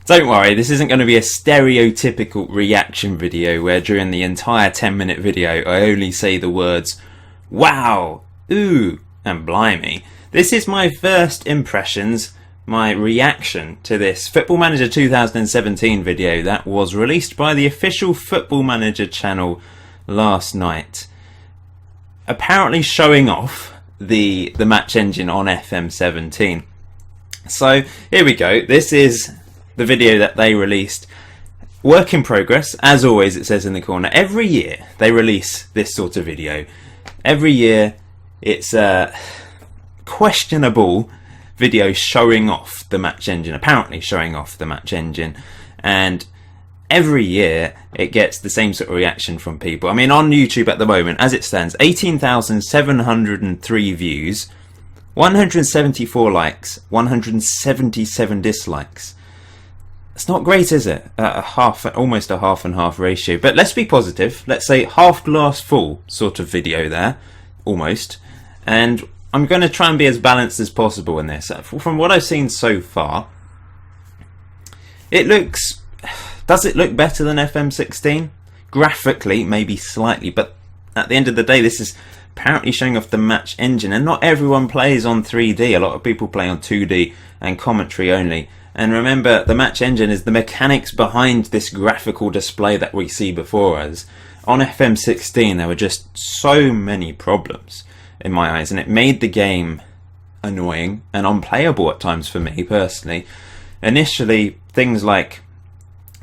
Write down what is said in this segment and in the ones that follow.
Don't worry, this isn't going to be a stereotypical reaction video where during the entire 10-minute video I only say the words wow, ooh and blimey. This is my first impressions, my reaction to this Football Manager 2017 video that was released by the official Football Manager channel last night. Apparently showing off the match engine on FM17. So here we go, this is the video that they released. Work in progress, as always it says in the corner. Every year they release this sort of video. Every year it's a questionable video showing off the match engine, apparently showing off the match engine, and every year it gets the same sort of reaction from people. I mean, on YouTube at the moment, as it stands, 18,703 views, 174 likes, 177 dislikes. It's not great, is it? Almost a half and half ratio. But let's be positive. Let's say half glass full sort of video there, almost. And I'm going to try and be as balanced as possible in this. From what I've seen so far, it looks... Does it look better than FM16? Graphically, maybe slightly, but at the end of the day, this is apparently showing off the match engine, and not everyone plays on 3D. A lot of people play on 2D and commentary only. And remember, the match engine is the mechanics behind this graphical display that we see before us. On FM16, there were just so many problems in my eyes, and it made the game annoying and unplayable at times for me personally. Initially, things like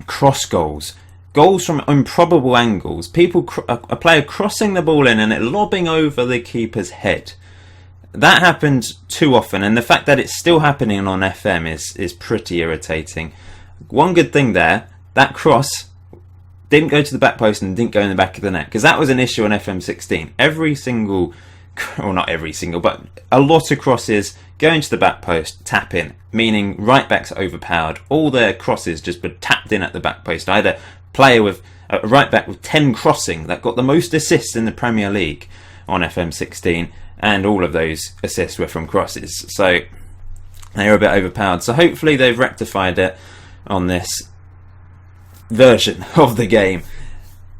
cross goals, goals from improbable angles, a player crossing the ball in and it lobbing over the keeper's head. That happened too often, and the fact that it's still happening on FM is pretty irritating. One good thing there, that cross didn't go to the back post and didn't go in the back of the net, because that was an issue on FM16. Every single, well not every single, but a lot of crosses go into the back post, tap in, meaning right backs are overpowered. All their crosses just were tapped in at the back post. I had a player with a right back with 10 crossing that got the most assists in the Premier League on FM16. And all of those assists were from crosses, so they were a bit overpowered. So hopefully they've rectified it on this version of the game.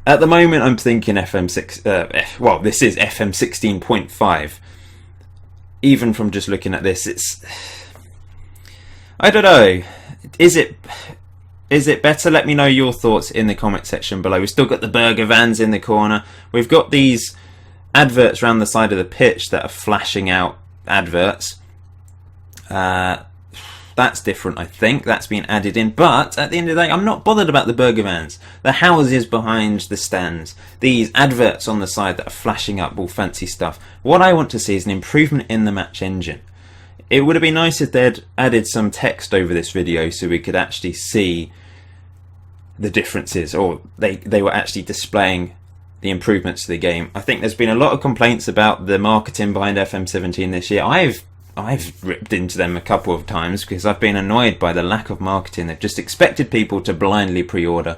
At the moment I'm thinking FM6, well this is FM 16.5. Even from just looking at this, it's... I don't know, is it better? Let me know your thoughts in the comment section below. We've still got the burger vans in the corner. We've got these adverts around the side of the pitch that are flashing out adverts. That's different, I think. That's been added in. But at the end of the day, I'm not bothered about the burger vans, the houses behind the stands, these adverts on the side that are flashing up all fancy stuff. What I want to see is an improvement in the match engine. It would have been nice if they'd added some text over this video so we could actually see the differences, or they were actually displaying the improvements to the game. I think there's been a lot of complaints about the marketing behind FM17 this year. I've ripped into them a couple of times because I've been annoyed by the lack of marketing. They've just expected people to blindly pre-order.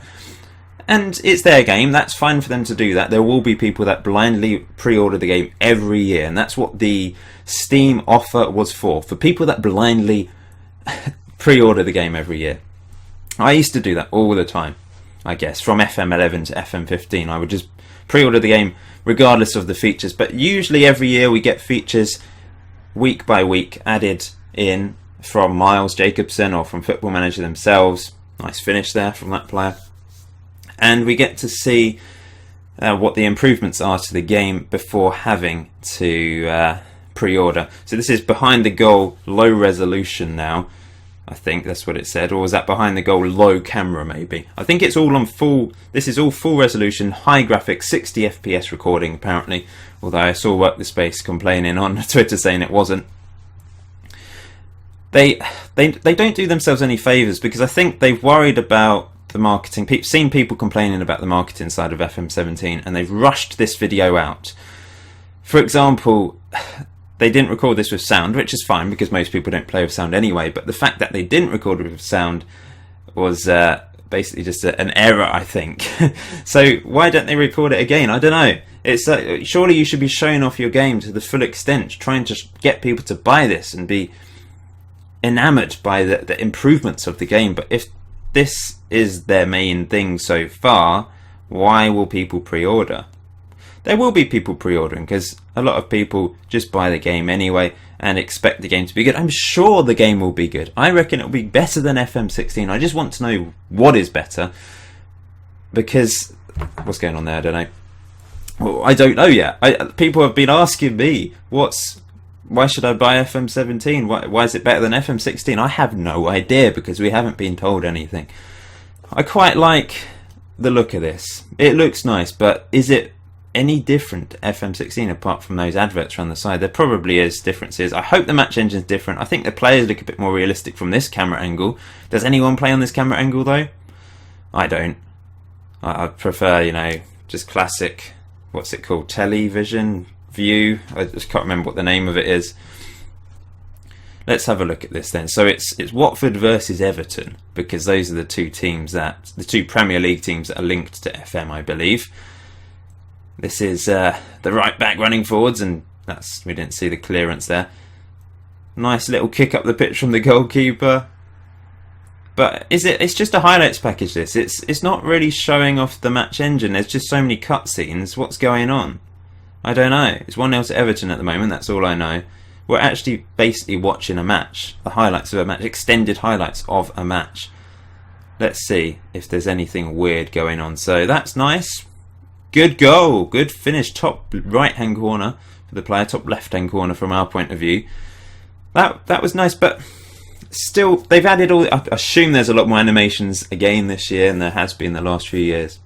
And it's their game, that's fine for them to do that. There will be people that blindly pre-order the game every year, and that's what the Steam offer was for people that blindly pre-order the game every year. I used to do that all the time, I guess. From FM11 to FM15, I would just pre-order the game regardless of the features, but usually every year we get features week by week added in from Miles Jacobson or from Football Manager themselves. Nice finish there from that player. And we get to see what the improvements are to the game before having to pre-order. So this is behind the goal low resolution now. I think that's what it said, or was that behind the goal low camera maybe? I think it's all on full, this is all full resolution, high graphics, 60 FPS recording apparently, although I saw Work the Space complaining on Twitter saying it wasn't. They don't do themselves any favours, because I think they've worried about the marketing, seen people complaining about the marketing side of FM17, and they've rushed this video out. For example, they didn't record this with sound, which is fine because most people don't play with sound anyway, but the fact that they didn't record it with sound was basically just an error, I think. So why don't they record it again? I don't know. It's surely you should be showing off your game to the full extent, trying to get people to buy this and be enamoured by the improvements of the game. But if this is their main thing so far, why will people pre-order? There will be people pre-ordering because a lot of people just buy the game anyway and expect the game to be good. I'm sure the game will be good. I reckon it'll be better than FM16. I just want to know what is better, because what's going on there? I don't know. Well, I don't know yet. People have been asking me, why should I buy FM17? Why is it better than FM16? I have no idea because we haven't been told anything. I quite like the look of this. It looks nice, but is it any different FM16 apart from those adverts around the side? There probably is differences. I hope the match engine's different. I think the players look a bit more realistic from this camera angle. Does anyone play on this camera angle though? I don't. I prefer, you know, just classic, what's it called, television view. I just can't remember what the name of it is. Let's have a look at this then. So it's Watford versus Everton, because those are the two Premier League teams that are linked to FM, I believe. This is the right back running forwards, and we didn't see the clearance there. Nice little kick up the pitch from the goalkeeper. But it's just a highlights package, this. It's not really showing off the match engine. There's just so many cutscenes. What's going on? I don't know. It's 1-0 to Everton at the moment, that's all I know. We're actually basically watching a match. The highlights of a match. Extended highlights of a match. Let's see if there's anything weird going on. So that's nice. Good goal, good finish, top right hand corner for the player, top left hand corner from our point of view. That was nice, but still they've added all. I assume there's a lot more animations again this year, and there has been the last few years.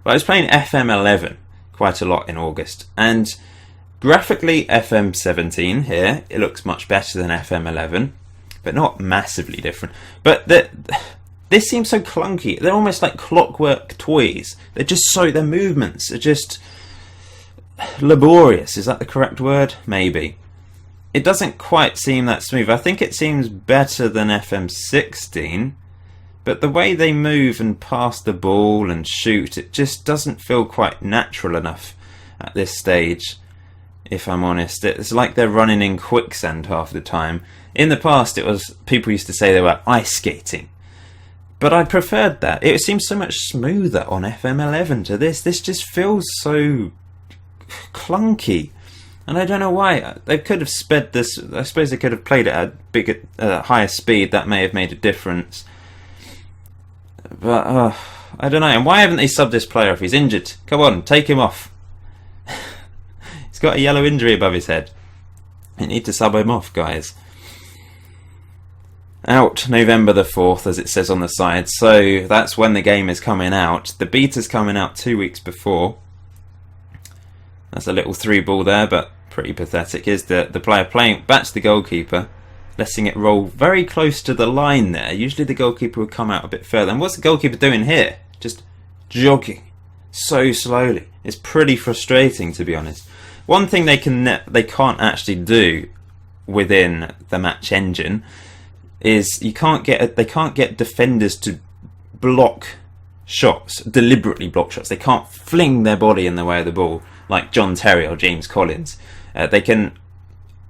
But I was playing FM11 quite a lot in August, and graphically FM17 here, it looks much better than FM11, but not massively different. But this seems so clunky. They're almost like clockwork toys. Their movements are just laborious. Is that the correct word? Maybe. It doesn't quite seem that smooth. I think it seems better than FM16, but the way they move and pass the ball and shoot, it just doesn't feel quite natural enough at this stage, if I'm honest. It's like they're running in quicksand half the time. In the past, people used to say they were ice skating. But I preferred that. It seems so much smoother on FM11 to this. This just feels so clunky. And I don't know why. They could have sped this. I suppose they could have played it at higher speed. That may have made a difference. But I don't know. And why haven't they subbed this player if he's injured? Come on, take him off. He's got a yellow injury above his head. You need to sub him off, guys. Out November the 4th, as it says on the side. So that's when the game is coming out. The beta's coming out 2 weeks before. That's a little through ball there, but pretty pathetic. Is the player playing back to the goalkeeper, letting it roll very close to the line there. Usually the goalkeeper would come out a bit further. And what's the goalkeeper doing here? Just jogging so slowly. It's pretty frustrating, to be honest. One thing they can't actually do within the match engine is they can't get defenders to block shots, deliberately block shots. They can't fling their body in the way of the ball like John Terry or James Collins. They can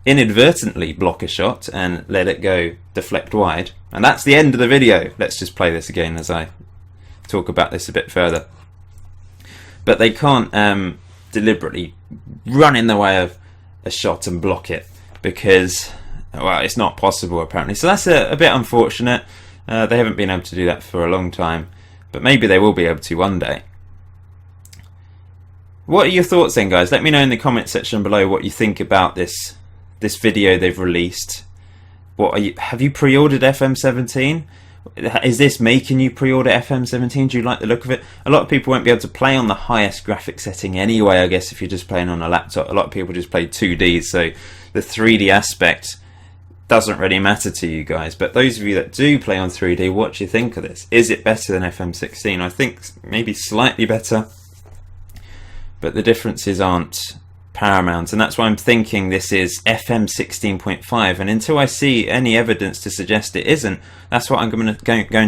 inadvertently block a shot and let it go deflect wide. And that's the end of the video. Let's just play this again as I talk about this a bit further. But they can't deliberately run in the way of a shot and block it because, well, it's not possible apparently. So that's a bit unfortunate. They haven't been able to do that for a long time, but maybe they will be able to one day. What are your thoughts then, guys? Let me know in the comment section below what you think about this video they've released. Have you pre-ordered FM17? Is this making you pre-order FM17? Do you like the look of it? A lot of people won't be able to play on the highest graphic setting anyway, I guess, if you're just playing on a laptop. A lot of people just play 2D, so the 3D aspect doesn't really matter to you guys. But those of you that do play on 3D, what do you think of this? Is it better than FM16? I think maybe slightly better, but the differences aren't paramount, and that's why I'm thinking this is FM 16.5, and until I see any evidence to suggest it isn't, that's what I'm going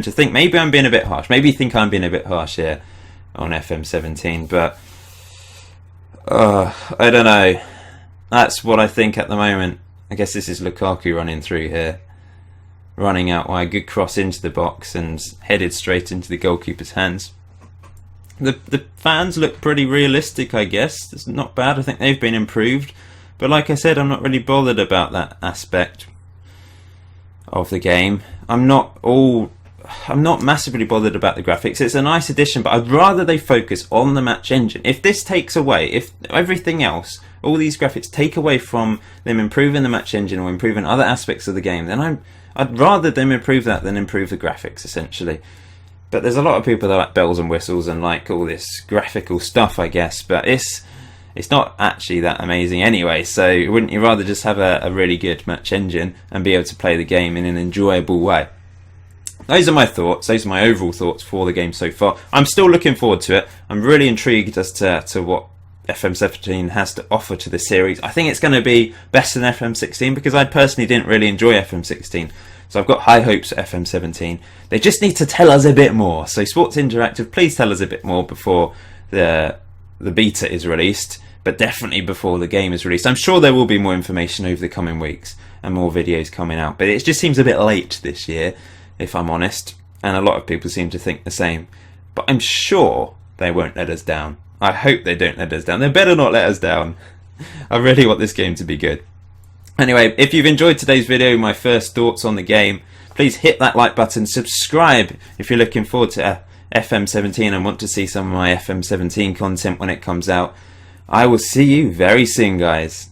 to think. Maybe I'm being a bit harsh. Maybe you think I'm being a bit harsh here on FM 17, but I don't know. That's what I think at the moment. I guess this is Lukaku running through here. running out wide, good cross into the box and headed straight into the goalkeeper's hands. The fans look pretty realistic, I guess. It's not bad. I think they've been improved. But like I said, I'm not really bothered about that aspect of the game. I'm not massively bothered about the graphics. It's a nice addition, but I'd rather they focus on the match engine. If this takes away, if everything else, all these graphics take away from them improving the match engine or improving other aspects of the game, then I'd rather them improve that than improve the graphics, essentially. But there's a lot of people that like bells and whistles and like all this graphical stuff, I guess. But it's not actually that amazing anyway. So wouldn't you rather just have a really good match engine and be able to play the game in an enjoyable way? Those are my thoughts. Those are my overall thoughts for the game so far. I'm still looking forward to it. I'm really intrigued as to what FM17 has to offer to the series. I think it's going to be better than FM16 because I personally didn't really enjoy FM16. So I've got high hopes for FM17. They just need to tell us a bit more. So Sports Interactive, please tell us a bit more before the beta is released, but definitely before the game is released. I'm sure there will be more information over the coming weeks and more videos coming out, but it just seems a bit late this year, if I'm honest, and a lot of people seem to think the same. But I'm sure they won't let us down. I hope they don't let us down. They better not let us down. I really want this game to be good. Anyway, if you've enjoyed today's video, my first thoughts on the game, please hit that like button, subscribe if you're looking forward to FM17 and want to see some of my FM17 content when it comes out. I will see you very soon, guys.